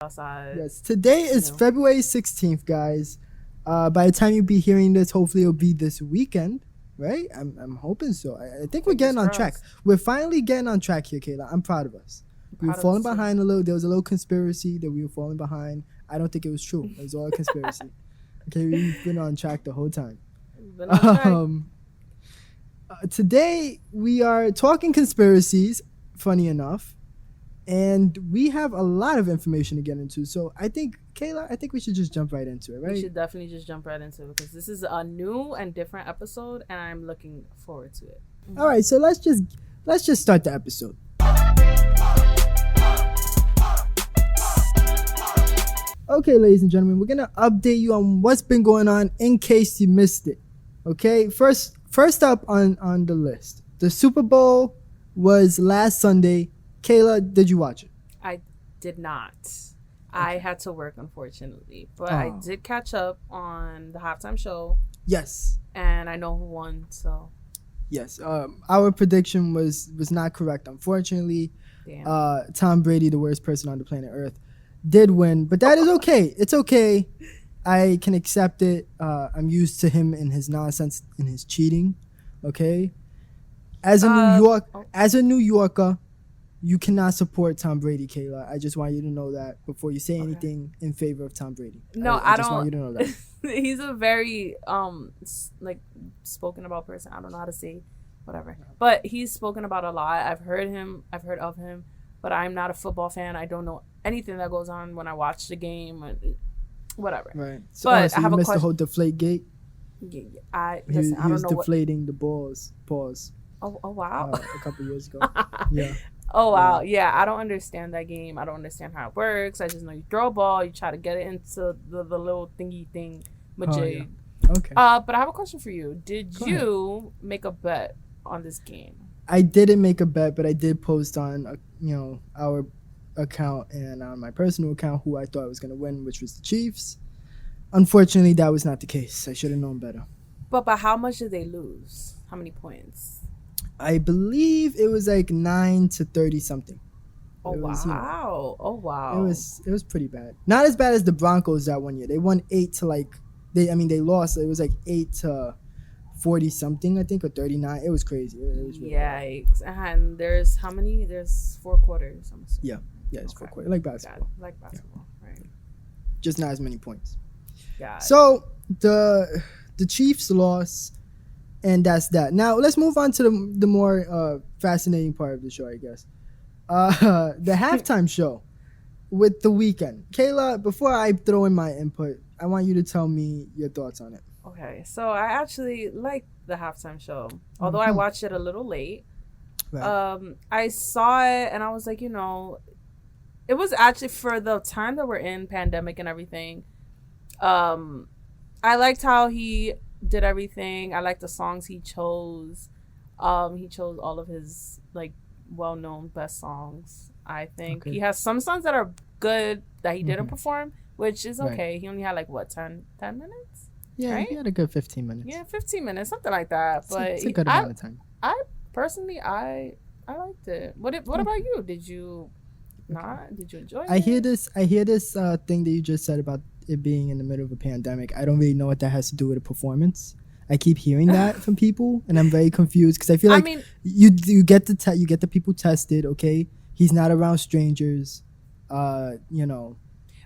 outside. Yes, today is February 16th, guys. By the time you be hearing this, hopefully it'll be this weekend, right? I'm hoping so. I think we're getting on track. We're finally getting on track here, Kayla. I'm proud of us. We were falling behind a little. There was a little conspiracy that we were falling behind. I don't think it was true. It was all a conspiracy. Okay, we've been on track the whole time. Today we are talking conspiracies, funny enough, and we have a lot of information to get into. So I think, Kayla, we should just jump right into it, right? We should definitely just jump right into it because this is a new and different episode, and I'm looking forward to it. All right, so let's just start the episode. Okay, ladies and gentlemen, we're gonna update you on what's been going on in case you missed it. Okay, first up on the list, the Super Bowl was last Sunday. Kayla, did you watch it? I did not. Okay. I had to work, unfortunately, but I did catch up on the halftime show. Yes. And I know who won, so. Yes, our prediction was not correct, unfortunately. Damn. Tom Brady, the worst person on the planet Earth, did win, but that is okay. It's okay. I can accept it. I'm used to him and his nonsense and his cheating. Okay. As a New Yorker, you cannot support Tom Brady, Kayla. I just want you to know that before you say anything in favor of Tom Brady. No, I just don't want you to know that. He's a very spoken about person. I don't know how to say whatever, but he's spoken about a lot. I've heard of him, but I'm not a football fan. I don't know anything that goes on when I watch the game. Whatever. Right. So, but I have a question. The whole deflate gate? Yeah. I don't know. He was deflating the balls. Pause. Oh wow. A couple years ago. Yeah. Oh wow. Yeah. I don't understand that game. I don't understand how it works. I just know you throw a ball, you try to get it into the little thingy thing, majig. Yeah. Okay. But I have a question for you. Did you make a bet on this game? I didn't make a bet, but I did post on our account and on my personal account who I thought was going to win, which was the Chiefs. Unfortunately, that was not the case. I should have known better. But by how much did they lose? How many points? I believe it was like 9 to 30 something. Oh wow! Oh wow! It was pretty bad. Not as bad as the Broncos that one year. They won 8 to they lost. It was like 8 to 40 something, I think, or 39. It was crazy. It was really Yikes! Bad. And there's how many? There's 4 quarters. I'm assuming. Yeah, it's 4 quarters, like basketball. Right? Just not as many points. Yeah. So the Chiefs lost, and that's that. Now let's move on to the more fascinating part of the show, I guess. The halftime show with The Weeknd. Kayla, before I throw in my input, I want you to tell me your thoughts on it. Okay, so I actually liked the halftime show, although I watched it a little late. Right. I saw it and I was like, it was actually for the time that we're in, pandemic and everything. I liked how he did everything. I liked the songs he chose. He chose all of his well-known best songs. I think he has some songs that are good that he didn't perform, which is okay. Right. He only had 10 minutes. Yeah, right? He had a good 15 minutes. Yeah, 15 minutes, something like that. But it's a good amount of time. I personally, I liked it. What about you? Did you not? Did you enjoy it? I hear this thing that you just said about it being in the middle of a pandemic. I don't really know what that has to do with a performance. I keep hearing that from people, and I'm very confused because I feel like you get the people tested. Okay, he's not around strangers.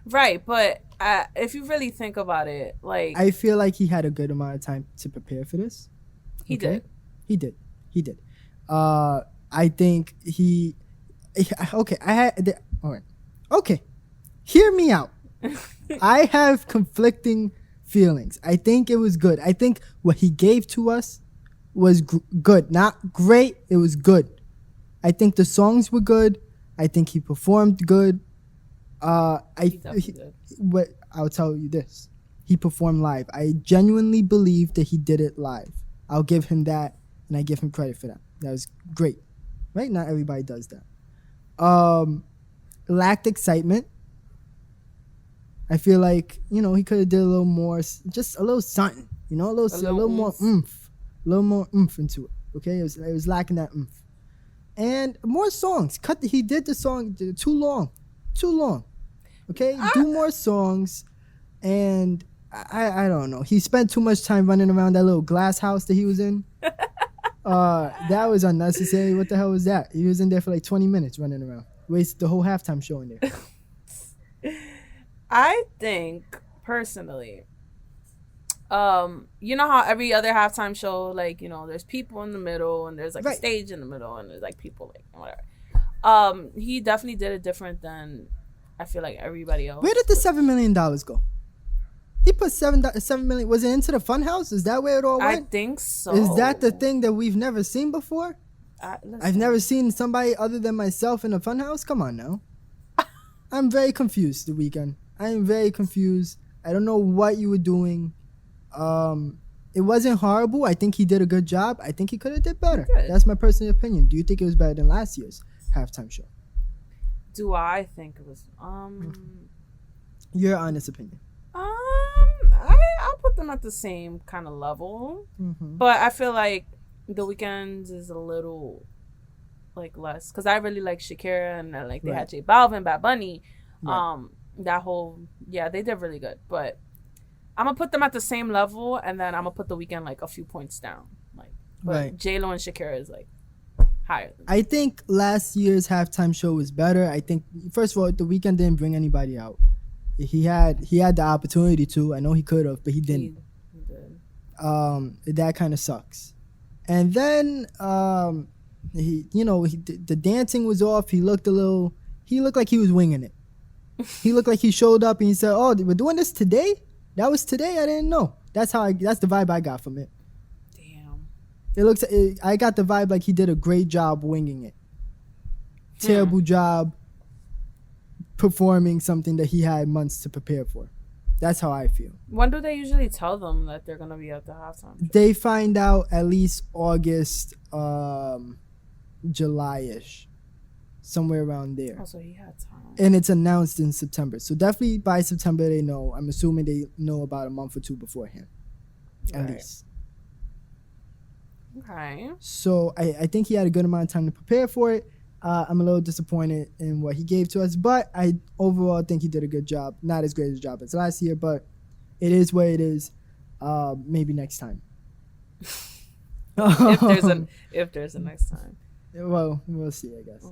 Right, but if you really think about it, I feel like he had a good amount of time to prepare for this. He did. I think he. Okay, all right. Okay, hear me out. I have conflicting feelings. I think it was good. I think what he gave to us was good. Not great. It was good. I think the songs were good. I think he performed good. I'll tell you this. He performed live. I genuinely believe that he did it live. I'll give him that, and I give him credit for that. That was great. Right? Not everybody does that. Lacked excitement. I feel like, he could have did a little more, just a little something, a little more oomph. A little more oomph into it. Okay? It was lacking that oomph. And more songs. He did the song too long. Okay, do more songs, and I don't know. He spent too much time running around that little glass house that he was in. That was unnecessary. What the hell was that? He was in there for like 20 minutes running around. Wasted the whole halftime show in there. I think personally, you know how every other halftime show, like, you know, there's people in the middle and there's like a stage in the middle and there's like people like whatever. He definitely did it different than I feel like everybody else. Where did the $7 million go? He put $7 million. Was it into the Funhouse? Is that where it all went? I think so. Is that the thing that we've never seen before? I've never seen somebody other than myself in a Funhouse. Come on now. I'm very confused. The Weeknd. I am very confused. I don't know what you were doing. It wasn't horrible. I think he did a good job. I think he could have did better. That's my personal opinion. Do you think it was better than last year's halftime show? Do I think it was? Your honest opinion. I'll put them at the same kind of level, but I feel like The Weeknd's is a little like less because I really like Shakira and like they had J Balvin, Bad Bunny, that whole they did really good. But I'm gonna put them at the same level, and then I'm gonna put The Weeknd like a few points down. Like, but J-Lo and Shakira is like higher. I think last year's halftime show was better. I think first of all, The Weeknd didn't bring anybody out. He had the opportunity to. I know he could have, but he didn't. He did. That kind of sucks. And then the dancing was off. He looked like he was winging it. He looked like he showed up and he said, "Oh, we're doing this today? That was today? I didn't know." That's the vibe I got from it. Damn. I got the vibe like he did a great job winging it. Terrible job performing something that he had months to prepare for. That's how I feel. When do they usually tell them that they're gonna be at the halftime show? They find out at least August, July-ish, somewhere around there. Oh, so he had time. And it's announced in September, so definitely by September they know. I'm assuming they know about a month or two beforehand, at least. Okay. So I think he had a good amount of time to prepare for it. I'm a little disappointed in what he gave to us, but I overall think he did a good job. Not as great a job as last year, but it is what it is. Maybe next time. if there's a next time. Well, we'll see, I guess.